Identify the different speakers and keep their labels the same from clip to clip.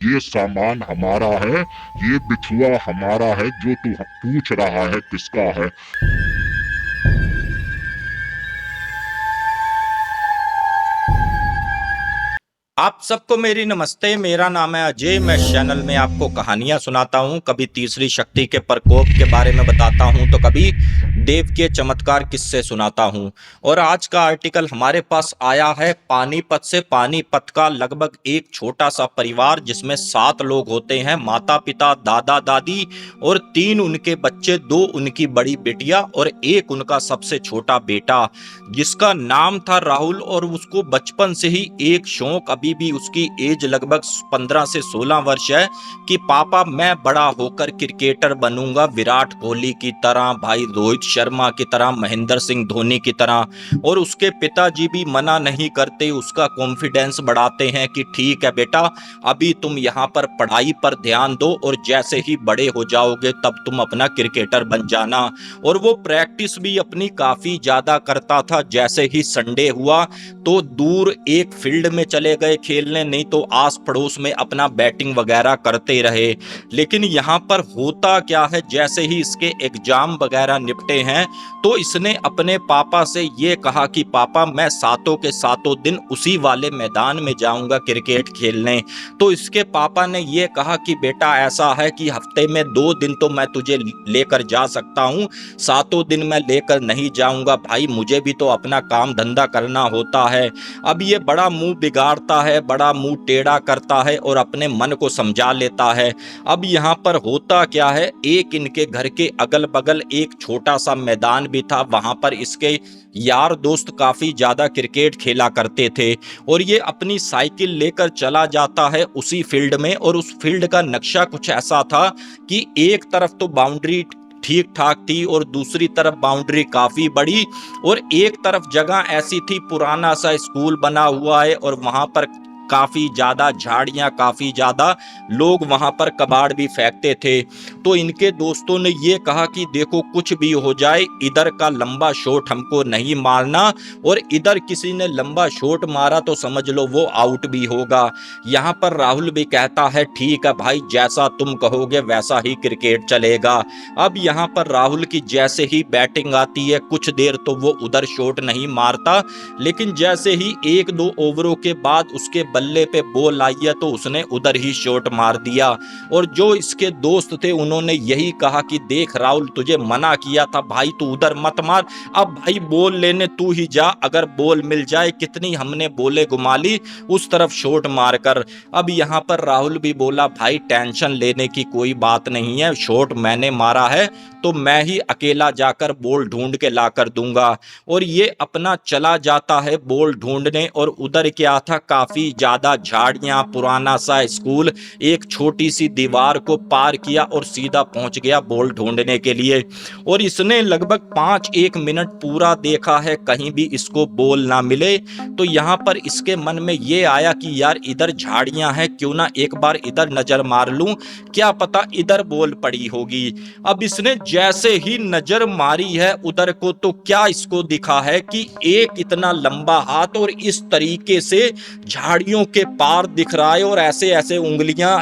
Speaker 1: ये सामान हमारा है, ये बिछुआ हमारा है, जो तू पूछ रहा है किसका है।
Speaker 2: आप सबको मेरी नमस्ते। मेरा नाम है अजय। मैं इस चैनल में आपको कहानियां सुनाता हूं, कभी तीसरी शक्ति के प्रकोप के बारे में बताता हूं, तो कभी देव के चमत्कार किस्से सुनाता हूं। और आज का आर्टिकल हमारे पास आया है पानीपत से। पानीपत का लगभग एक छोटा सा परिवार जिसमें 7 लोग होते हैं, माता पिता, दादा दादी और 3 उनके बच्चे, 2 उनकी बड़ी बेटियां और 1 उनका सबसे छोटा बेटा, जिसका नाम था राहुल। और उसको बचपन से ही एक शौक, अभी भी उसकी एज लगभग 15 से 16 वर्ष है, कि पापा मैं बड़ा होकर क्रिकेटर बनूंगा, विराट कोहली की तरह, भाई रोहित शर्मा की तरह, महेंद्र सिंह धोनी की तरह। और उसके पिताजी भी मना नहीं करते, उसका कॉन्फिडेंस बढ़ाते हैं कि ठीक है बेटा, अभी तुम यहाँ पर पढ़ाई पर ध्यान दो और जैसे ही बड़े हो जाओगे तब तुम अपना क्रिकेटर बन जाना। और वो प्रैक्टिस भी अपनी काफी ज्यादा करता था। जैसे ही संडे हुआ तो दूर एक फील्ड में चले गए खेलने, नहीं तो आस पड़ोस में अपना बैटिंग वगैरह करते रहे। लेकिन यहाँ पर होता क्या है, जैसे ही इसके एग्जाम वगैरह निपटे हैं तो इसने अपने पापा से ये कहा कि पापा मैं सातों के सातों दिन उसी वाले मैदान में जाऊंगा क्रिकेट खेलने। तो इसके पापा ने ये कहा कि बेटा ऐसा है कि हफ्ते में 2 दिन तो मैं तुझे लेकर जा सकता हूँ, सातों दिन मैं लेकर नहीं जाऊंगा भाई, मुझे भी तो अपना काम धंधा करना होता है। अब ये बड़ा मुंह बिगाड़ता है, बड़ा मुंह टेढ़ा करता है और अपने मन को समझा लेता है। अब यहाँ पर होता क्या है, एक इनके घर के अगल बगल एक छोटा सा मैदान भी था, वहां पर इसके यार दोस्त काफी ज्यादा क्रिकेट खेला करते थे। और ये अपनी साइकिल लेकर चला जाता है उसी फील्ड में। और उस फील्ड का नक्शा कुछ ऐसा था कि एक तरफ तो बाउंड्री ठीक ठाक थी और दूसरी तरफ बाउंड्री काफी बड़ी, और एक तरफ जगह ऐसी थी, पुराना सा स्कूल बना हुआ है और वहां पर काफी ज्यादा झाड़ियां, काफी ज्यादा लोग वहां पर कबाड़ भी फेंकते थे। तो इनके दोस्तों ने ये कहा कि देखो कुछ भी हो जाए, इधर का लंबा शॉट हमको नहीं मारना, और इधर किसी ने लंबा शॉट मारा तो समझ लो वो आउट भी होगा। यहाँ पर राहुल भी कहता है ठीक है भाई, जैसा तुम कहोगे वैसा ही क्रिकेट चलेगा। अब यहाँ पर राहुल की जैसे ही बैटिंग आती है, कुछ देर तो वो उधर शॉट नहीं मारता, लेकिन जैसे ही 1-2 ओवरों के बाद उसके बल्ले पे बॉल आई है तो उसने उधर ही शॉट मार दिया। और जो इसके दोस्त थे उन्होंने यही कहा कि देख राहुल, तुझे मना किया था भाई, तू उधर मत मार, अब भाई बॉल लेने तू ही जा, अगर बॉल मिल जाए, कितनी हमने बोले घुमा ली उस तरफ शॉट मारकर। अब यहाँ पर राहुल भी बोला भाई टेंशन लेने की कोई बात नहीं है, शॉट मैंने मारा है तो मैं ही अकेला जाकर बॉल ढूंढ के लाकर दूंगा। और ये अपना चला जाता है बॉल ढूंढने। और उधर क्या था, काफी ज्यादा झाड़ियां, पुराना सा स्कूल, एक छोटी सी दीवार को पार किया और सीधा पहुंच गया बॉल ढूंढने के लिए। और इसने लगभग 5-1 मिनट पूरा देखा है, कहीं भी इसको बॉल ना मिले। तो यहाँ पर इसके मन में ये आया कि यार इधर झाड़ियां हैं, क्यों ना एक बार इधर नजर मार लूं, क्या पता इधर बॉल पड़ी होगी। अब इसने जैसे ही नजर मारी है उधर को, तो क्या इसको दिखा है कि एक इतना लंबा हाथ और इस तरीके से झाड़ियों के पार दिख रहा है और ऐसे ऐसे उंगलियां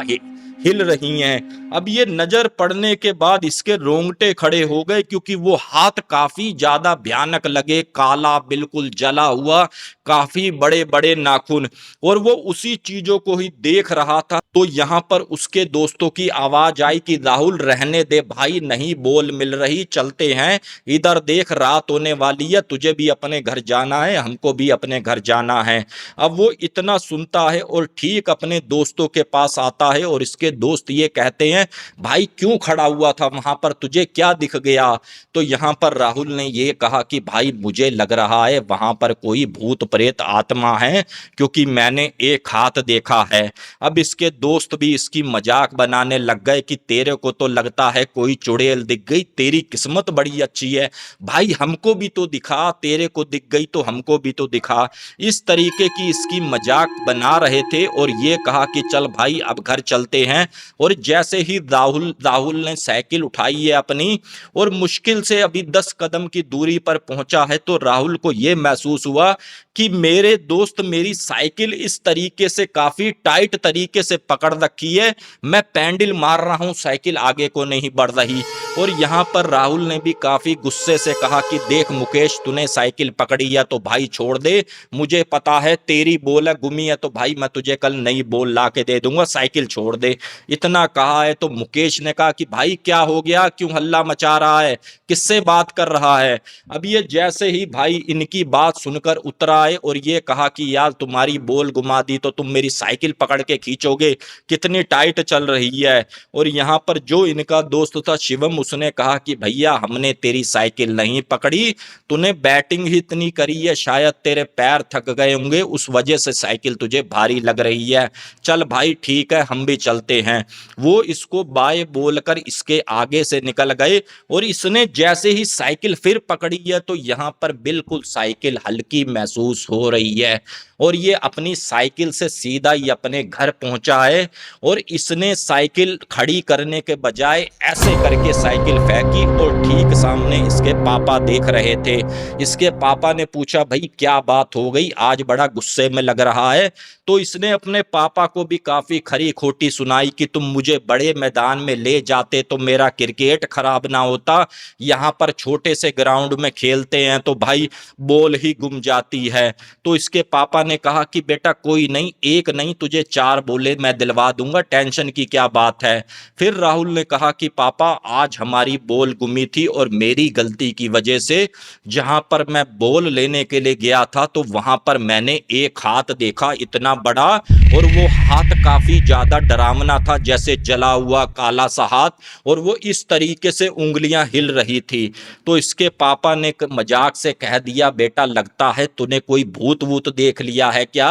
Speaker 2: हिल रही हैं। अब ये नजर पड़ने के बाद इसके रोंगटे खड़े हो गए, क्योंकि वो हाथ काफी ज्यादा भयानक लगे, काला, बिल्कुल जला हुआ, काफी बड़े बड़े नाखून, और वो उसी चीजों को ही देख रहा था। तो यहाँ पर उसके दोस्तों की आवाज आई कि राहुल रहने दे भाई, नहीं बॉल मिल रही, चलते हैं, इधर देख रात होने वाली है, तुझे भी अपने घर जाना है, हमको भी अपने घर जाना है। अब वो इतना सुनता है और ठीक अपने दोस्तों के पास आता है और इसके दोस्त ये कहते हैं भाई क्यों खड़ा हुआ था वहां पर, तुझे क्या दिख गया? तो यहाँ पर राहुल ने ये कहा कि भाई मुझे लग रहा है वहां पर कोई भूत प्रेत आत्मा है, क्योंकि मैंने एक हाथ देखा है। अब इसके दोस्त भी इसकी मजाक बनाने लग गए कि तेरे को तो लगता है कोई चुड़ैल दिख गई, तेरी किस्मत बड़ी अच्छी है भाई, हमको भी तो दिखा, तेरे को दिख गई तो हमको भी तो दिखा। इस तरीके की इसकी मजाक बना रहे थे और ये कहा कि चल भाई अब घर चलते हैं। और जैसे ही राहुल ने साइकिल उठाई है अपनी और मुश्किल से अभी 10 कदम की दूरी पर पहुंचा है, तो राहुल को यह महसूस हुआ कि मेरे दोस्त मेरी साइकिल इस तरीके से काफी टाइट तरीके से पकड़ रखी है, मैं पैडल मार रहा हूं, साइकिल आगे को नहीं बढ़ रही। और यहाँ पर राहुल ने भी काफी गुस्से से कहा कि देख मुकेश, तूने साइकिल पकड़ी है तो भाई छोड़ दे, मुझे पता है तेरी बोल है गुमी है तो भाई मैं तुझे कल नई बोल ला के दे दूंगा, साइकिल छोड़ दे। इतना कहा है तो मुकेश ने कहा कि भाई क्या हो गया, क्यों हल्ला मचा रहा है, किससे बात कर रहा है। अब ये जैसे ही भाई इनकी बात सुनकर उतर आए और ये कहा कि यार तुम्हारी बोल घुमा दी तो तुम मेरी साइकिल पकड़ के खींचोगे, कितनी टाइट चल रही है। और यहाँ पर जो इनका दोस्त था शिवम, उसने कहा कि भैया हमने तेरी साइकिल नहीं पकड़ी, तूने बैटिंग ही इतनी करी है, शायद तेरे पैर थक गए होंगे उस वजह से साइकिल तुझे भारी लग रही है, चल भाई ठीक है हम भी चलते हैं। वो इसको बाय बोलकर इसके आगे से निकल गए और इसने जैसे ही साइकिल फिर पकड़ी है तो यहाँ पर बिल्कुल साइकिल हल्की महसूस हो रही है और ये अपनी साइकिल से सीधा ही अपने घर पहुंचा है। और इसने साइकिल खड़ी करने के बजाय ऐसे करके साइकिल फेंकी और ठीक सामने इसके पापा देख रहे थे। इसके पापा ने पूछा भाई क्या बात हो गई, आज बड़ा गुस्से में लग रहा है। तो इसने अपने पापा को भी काफी खरी खोटी सुनाई कि तुम मुझे बड़े मैदान में ले जाते तो मेरा क्रिकेट खराब ना होता, यहाँ पर छोटे से ग्राउंड में खेलते हैं तो भाई बॉल ही गुम जाती है। तो इसके पापा ने कहा कि बेटा कोई नहीं, एक नहीं तुझे 4 बोले मैं दिलवा दूंगा, टेंशन की क्या बात है। फिर राहुल ने कहा कि पापा आज हमारी बॉल गुमी थी और मेरी गलती की वजह से जहां पर मैं बॉल लेने के लिए गया था तो वहां पर मैंने एक हाथ देखा इतना बड़ा, और वो हाथ काफी ज्यादा डरावना था, जैसे जला हुआ काला सा हाथ, और वो इस तरीके से उंगलियां हिल रही थी। तो इसके पापा ने मजाक से कह दिया बेटा लगता है तूने कोई भूत वूत देख लिया है क्या।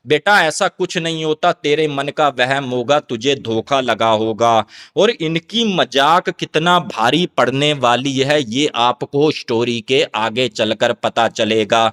Speaker 2: बेटा ऐसा कुछ नहीं होता, तेरे मन का वहम होगा, तुझे धोखा लगा होगा। और इनकी मजाक कितना भारी पड़ने वाली है ये आपको स्टोरी के आगे चलकर पता चलेगा।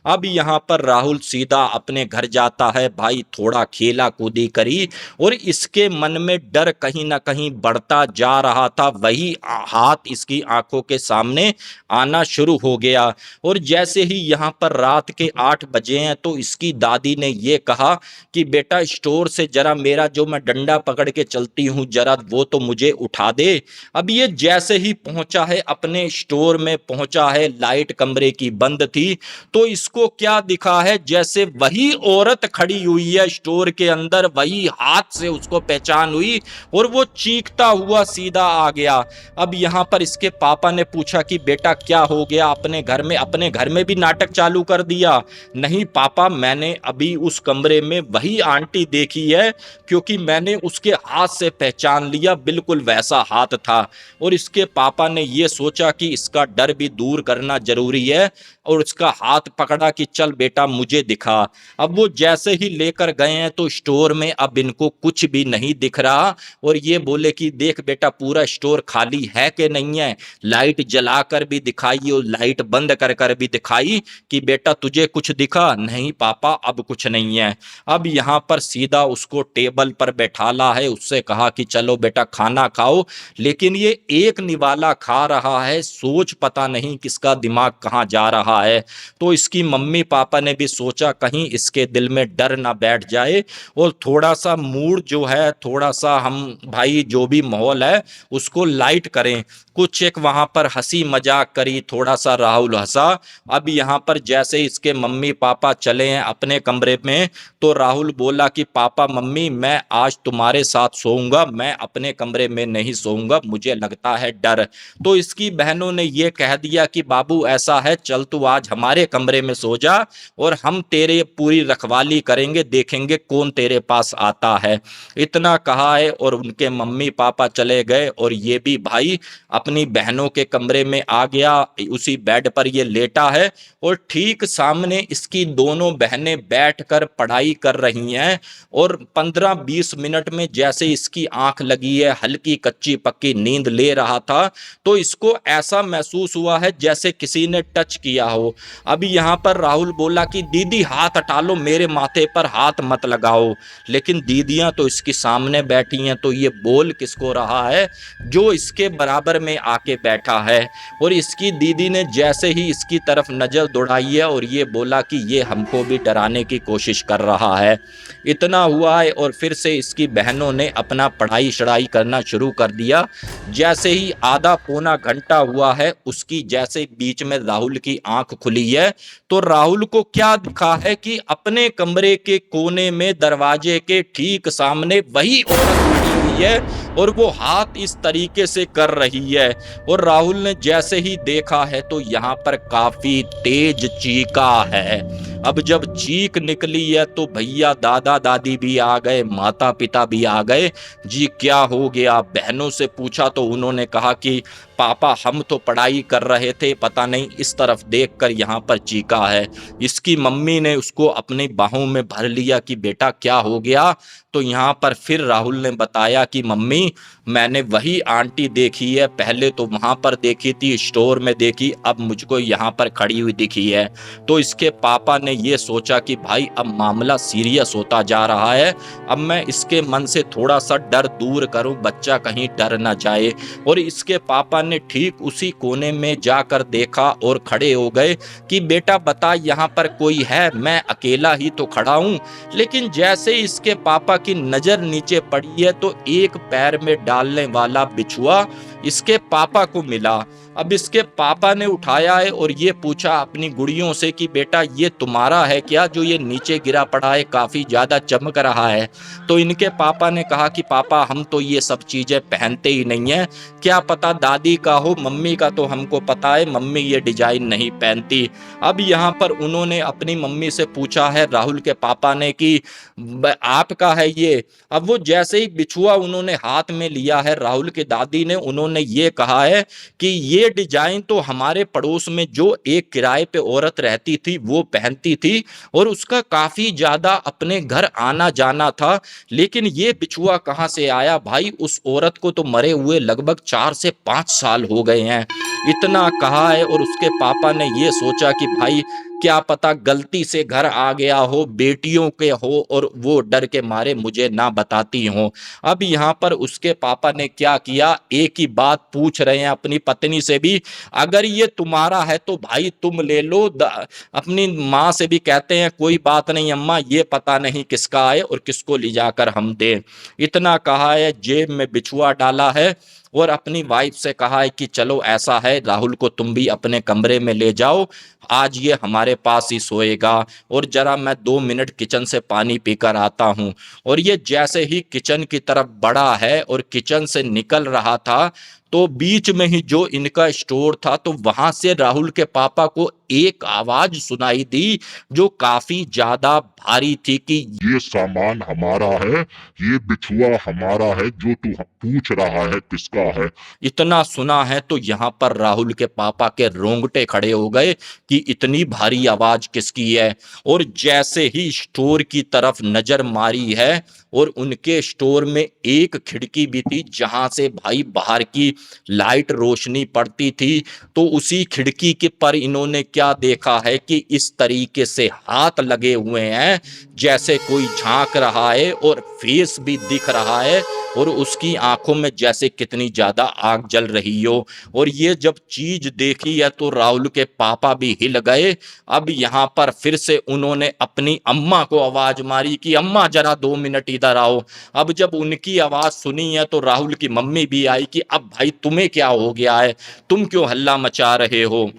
Speaker 2: अब यहाँ पर राहुल सीधा अपने घर जाता है, भाई थोड़ा खेला कूदी करी और इसके मन में डर कहीं ना कहीं बढ़ता जा रहा था, वही हाथ इसकी आंखों के सामने आना शुरू हो गया। और जैसे ही यहाँ पर रात के 8 बजे हैं तो इसकी दादी ने ये कहा कि बेटा स्टोर से जरा मेरा जो मैं डंडा पकड़ के चलती हूँ जरा वो तो मुझे उठा दे। अब ये जैसे ही पहुंचा है अपने स्टोर में पहुंचा है, लाइट कमरे की बंद थी, तो इसको क्या दिखा है जैसे वही औरत खड़ी हुई है स्टोर के अंदर, वही हाथ से उसको पहचान हुई और वो चीखता हुआ सीधा आ गया। अब यहाँ पर इसके पापा ने पूछा कि बेटा क्या हो गया, अपने घर में भी नाटक चालू कर दिया। नहीं पापा, मैंने अभी उस कमरे में वही आंटी देखी है, क्योंकि मैंने उसके हाथ से पहचान लिया, बिल्कुल वैसा हाथ था। और इसके पापा ने ये सोचा कि इसका डर भी दूर करना जरूरी है और उसका हाथ पकड़ा कि चल बेटा मुझे दिखा। अब वो जैसे ही लेकर गए हैं तो स्टोर में अब इनको कुछ भी नहीं दिख रहा और ये बोले कि देख बेटा पूरा स्टोर खाली है कि नहीं है, लाइट जलाकर भी दिखाई और लाइट बंद कर कर भी दिखाई कि बेटा तुझे कुछ दिखा। नहीं पापा अब कुछ नहीं है। अब यहाँ पर सीधा उसको टेबल पर बैठाला है, उससे कहा कि चलो बेटा खाना खाओ, लेकिन ये एक निवाला खा रहा है, सोच पता नहीं किसका दिमाग कहाँ जा रहा है। तो इसकी मम्मी पापा ने भी सोचा कहीं इसके दिल में डर ना बैठ जाए और थोड़ा सा मूड जो है, थोड़ा सा हम भाई जो भी माहौल है उसको लाइट करें। कुछ एक वहां पर हंसी मजाक करी, थोड़ा सा राहुल हंसा। अब यहाँ पर जैसे इसके मम्मी पापा चले हैं अपने कमरे में तो राहुल बोला कि पापा मम्मी मैं आज तुम्हारे साथ सोऊंगा, मैं अपने कमरे में नहीं सोऊंगा, मुझे लगता है डर। तो इसकी बहनों ने ये कह दिया कि बाबू ऐसा है, चल तू आज हमारे कमरे में सो जा और हम तेरे पूरी रखवाली करेंगे, देखेंगे कौन तेरे पास आता है। इतना कहा है और उनके मम्मी पापा चले गए और ये भी भाई अपनी बहनों के कमरे में आ गया, उसी बेड पर ये लेटा है और ठीक सामने इसकी दोनों बहनें बैठकर पढ़ाई कर रही हैं। और 15-20 मिनट में जैसे इसकी आंख लगी है, हल्की कच्ची पक्की नींद ले रहा था, तो इसको ऐसा महसूस हुआ है जैसे किसी ने टच किया हो। अभी यहाँ पर राहुल बोला कि दीदी हाथ हटा लो, मेरे माथे पर हाथ मत लगाओ। लेकिन दीदियां तो इसके सामने बैठी हैं, तो ये बोल किसको रहा है जो इसके बराबर में आके बैठा बैठा है। और इसकी दीदी ने जैसे ही इसकी तरफ नज़र दौड़ाई है और ये बोला कि ये हमको भी डराने की कोशिश कर रहा है। इतना हुआ है और फिर से इसकी बहनों ने अपना पढ़ाई शढ़ाई करना शुरू कर दिया। जैसे ही आधा पौना घंटा हुआ है, उसकी जैसे बीच में राहुल की आंख खुली है तो राहुल को क्या दिखा है कि अपने कमरे के कोने में दरवाजे के ठीक सामने वही औरत खड़ी हुई है और वो हाथ इस तरीके से कर रही है। और राहुल ने जैसे ही देखा है तो यहाँ पर काफी तेज चीखा है। अब जब चीख निकली है तो भैया दादा दादी भी आ गए, माता पिता भी आ गए। जी क्या हो गया? बहनों से पूछा तो उन्होंने कहा कि पापा हम तो पढ़ाई कर रहे थे, पता नहीं इस तरफ देखकर यहाँ पर चीखा है। इसकी मम्मी ने उसको अपनी बाहों में भर लिया कि बेटा क्या हो गया? तो यहाँ पर फिर राहुल ने बताया कि मम्मी मैंने वही आंटी देखी है, पहले तो वहाँ पर देखी थी, स्टोर में देखी, अब मुझको यहाँ पर खड़ी हुई दिखी है। तो इसके पापा ने ये सोचा कि भाई अब मामला सीरियस होता जा रहा है, अब मैं इसके मन से थोड़ा सा डर दूर करूं, बच्चा कहीं डर ना जाए। और इसके पापा ने ठीक उसी कोने में जाकर देखा और खड़े हो गए कि बेटा बता यहाँ पर कोई है? मैं अकेला ही तो खड़ा हूँ। लेकिन जैसे इसके पापा की नजर नीचे पड़ी है तो एक पैर में डालने वाला बिछुआ इसके पापा को मिला। अब इसके पापा ने उठाया है और ये पूछा अपनी गुड़ियों से कि बेटा ये तुम्हारा है क्या, जो ये नीचे गिरा पड़ा है, काफी ज्यादा चमक रहा है? तो इनके पापा ने कहा कि पापा हम तो ये सब चीजें पहनते ही नहीं है, क्या पता दादी का हो, मम्मी का तो हमको पता है मम्मी ये डिजाइन नहीं पहनती। अब यहाँ पर उन्होंने अपनी मम्मी से पूछा है राहुल के पापा ने कि आपका है ये? अब वो जैसे ही बिछुआ उन्होंने हाथ में लिया है राहुल की दादी ने, उन्होंने ये कहा है कि ये डिजाइन तो हमारे पड़ोस में जो एक किराए पे औरत रहती थी वो पहनती थी और उसका काफी ज्यादा अपने घर आना जाना था, लेकिन ये बिछुआ कहाँ से आया भाई? उस औरत को तो मरे हुए लगभग 4 से 5 साल हो गए हैं। इतना कहा है और उसके पापा ने ये सोचा कि भाई क्या पता गलती से घर आ गया हो, बेटियों के हो और वो डर के मारे मुझे ना बताती हो। अब यहाँ पर उसके पापा ने क्या किया, एक ही बात पूछ रहे हैं अपनी पत्नी से भी, अगर ये तुम्हारा है तो भाई तुम ले लो। अपनी माँ से भी कहते हैं कोई बात नहीं अम्मा, ये पता नहीं किसका है और किसको ले जाकर हम दें। इतना कहा है, जेब में बिछुआ डाला है और अपनी वाइफ से कहा है कि चलो ऐसा है राहुल को तुम भी अपने कमरे में ले जाओ, आज ये हमारे पास ही सोएगा और जरा मैं 2 मिनट किचन से पानी पीकर आता हूँ। और ये जैसे ही किचन की तरफ बढ़ा है और किचन से निकल रहा था तो बीच में ही जो इनका स्टोर था तो वहां से राहुल के पापा को एक आवाज सुनाई दी जो काफी ज्यादा भारी थी कि
Speaker 1: ये सामान हमारा है, ये बिछुआ हमारा है, जो तू पूछ रहा है किसका है।
Speaker 2: इतना सुना है तो यहाँ पर राहुल के पापा के रोंगटे खड़े हो गए कि इतनी भारी आवाज किसकी है। और जैसे ही स्टोर की तरफ नजर मारी है और उनके स्टोर में एक खिड़की भी थी जहां से भाई बाहर की लाइट रोशनी पड़ती थी, तो उसी खिड़की के पर इन्होंने क्या देखा है कि इस तरीके से हाथ लगे हुए हैं जैसे कोई झांक रहा है और फेस भी दिख रहा है और उसकी आंखों में जैसे कितनी ज्यादा आग जल रही हो। और ये जब चीज देखी है तो राहुल के पापा भी हिल गए। अब यहाँ पर फिर से उन्होंने अपनी अम्मा को आवाज मारी कि अम्मा जरा 2 मिनट इधर आओ। अब जब उनकी आवाज सुनी है तो राहुल की मम्मी भी आई कि अब भाई तुम्हें क्या हो गया है, तुम क्यों हल्ला मचा रहे हो?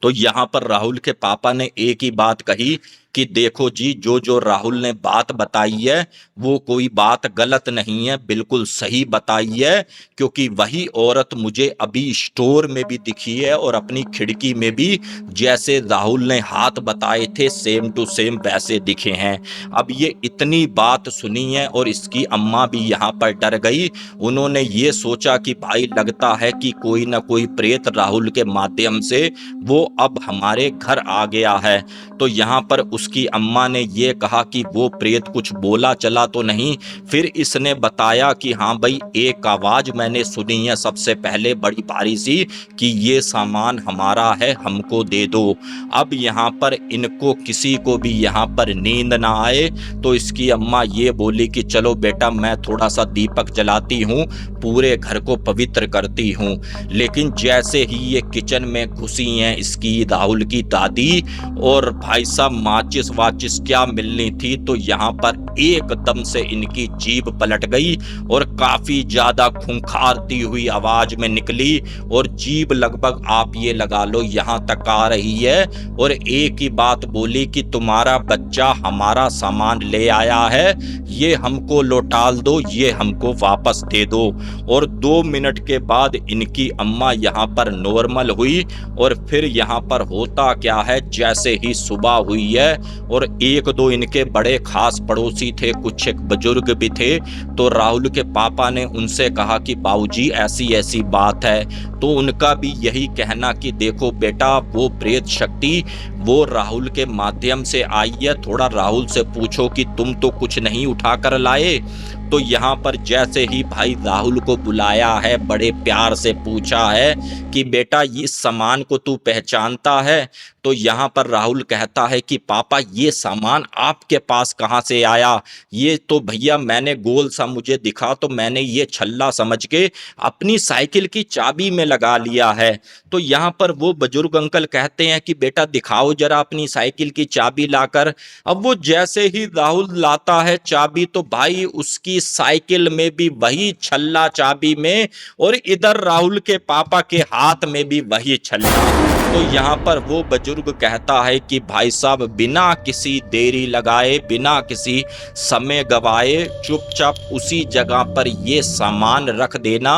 Speaker 2: तो यहाँ पर राहुल के पापा ने एक ही बात कही कि देखो जी, जो जो राहुल ने बात बताई है वो कोई बात गलत नहीं है, बिल्कुल सही बताई है, क्योंकि वही औरत मुझे अभी स्टोर में भी दिखी है और अपनी खिड़की में भी जैसे राहुल ने हाथ बताए थे सेम टू सेम वैसे दिखे हैं। अब ये इतनी बात सुनी है और इसकी अम्मा भी यहाँ पर डर गई। उन्होंने ये सोचा कि भाई लगता है कि कोई ना कोई प्रेत राहुल के माध्यम से वो अब हमारे घर आ गया है। तो यहाँ पर उसकी अम्मा ने ये कहा कि वो प्रेत कुछ बोला चला तो नहीं। फिर इसने बताया कि हाँ भाई, एक आवाज मैंने सुनी है सबसे पहले बड़ी भारी सी, कि ये सामान हमारा है, हमको दे दो। अब यहाँ पर इनको किसी को भी यहाँ पर नींद ना आए, तो इसकी अम्मा ये बोली कि चलो बेटा, मैं थोड़ा सा दीपक जलाती हूँ, पूरे घर को पवित्र करती हूँ। लेकिन जैसे ही ये किचन में घुसी हैं इसकी राहुल की दादी, और भाई साहब माचिस वाचिस क्या मिलनी थी, तो यहाँ पर एकदम से इनकी जीभ पलट गई और काफी ज्यादा खूंखारती हुई आवाज में निकली, और जीभ लगभग आप ये लगा लो यहाँ तक आ रही है, और एक ही बात बोली कि तुम्हारा बच्चा हमारा सामान ले आया है, ये हमको लौटा दो, ये हमको वापस दे दो। और 2 मिनट के बाद इनकी अम्मा यहाँ पर नॉर्मल हुई। और फिर यहाँ पर होता क्या है, जैसे ही सुबह हुई है और 1-2 इनके बड़े खास पड़ोसी थे, कुछ एक बुजुर्ग भी थे, तो राहुल के पापा ने उनसे कहा कि बाबूजी ऐसी ऐसी बात है। तो उनका भी यही कहना कि देखो बेटा, वो प्रेत शक्ति वो राहुल के माध्यम से आई है, थोड़ा राहुल से पूछो कि तुम तो कुछ नहीं उठा कर लाए। तो यहाँ पर जैसे ही भाई राहुल को बुलाया है, बड़े प्यार से पूछा है कि बेटा इस सामान को तू पहचानता है? तो यहाँ पर राहुल कहता है कि पापा ये सामान आपके पास कहाँ से आया? ये तो भैया मैंने गोल सा मुझे दिखा तो मैंने ये छल्ला समझ के अपनी साइकिल की चाबी में लगा लिया है। तो यहाँ पर वो बुजुर्ग अंकल कहते हैं कि बेटा दिखाओ जरा अपनी साइकिल की चाबी लाकर। अब वो जैसे ही राहुल लाता है चाबी, तो भाई उसकी साइकिल में भी वही छल्ला चाबी में, और इधर राहुल के पापा के हाथ में भी वही छल्ला। तो यहाँ पर वो बुजुर्ग कहता है कि भाई साहब बिना किसी देरी लगाए, बिना किसी समय गवाए, चुपचाप उसी जगह पर ये सामान रख देना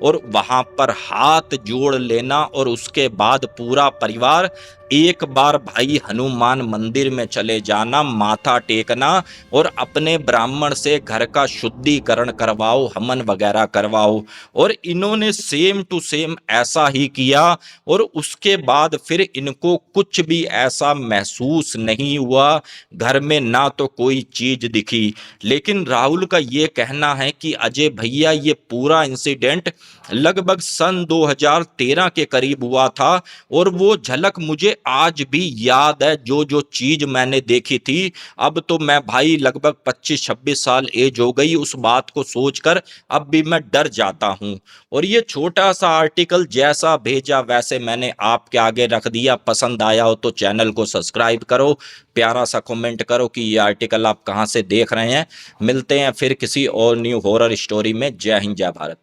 Speaker 2: और वहां पर हाथ जोड़ लेना, और उसके बाद पूरा परिवार एक बार भाई हनुमान मंदिर में चले जाना, माथा टेकना और अपने ब्राह्मण से घर का शुद्धिकरण करवाओ, हवन वगैरह करवाओ। और इन्होंने सेम टू सेम ऐसा ही किया, और उसके बाद फिर इनको कुछ भी ऐसा महसूस नहीं हुआ, घर में ना तो कोई चीज दिखी। लेकिन राहुल का ये कहना है कि अजय भैया ये पूरा इंसिडेंट लगभग सन 2013 के करीब हुआ था, और वो झलक मुझे आज भी याद है, जो जो चीज मैंने देखी थी। अब तो मैं भाई लगभग 25-26 साल एज हो गई, उस बात को सोचकर अब भी मैं डर जाता हूं। और ये छोटा सा आर्टिकल जैसा भेजा वैसे मैंने आपके आगे रख दिया। पसंद आया हो तो चैनल को सब्सक्राइब करो, प्यारा सा कमेंट करो कि ये आर्टिकल आप कहां से देख रहे हैं। मिलते हैं फिर किसी और न्यू हॉरर स्टोरी में। जय हिंद, जय भारत।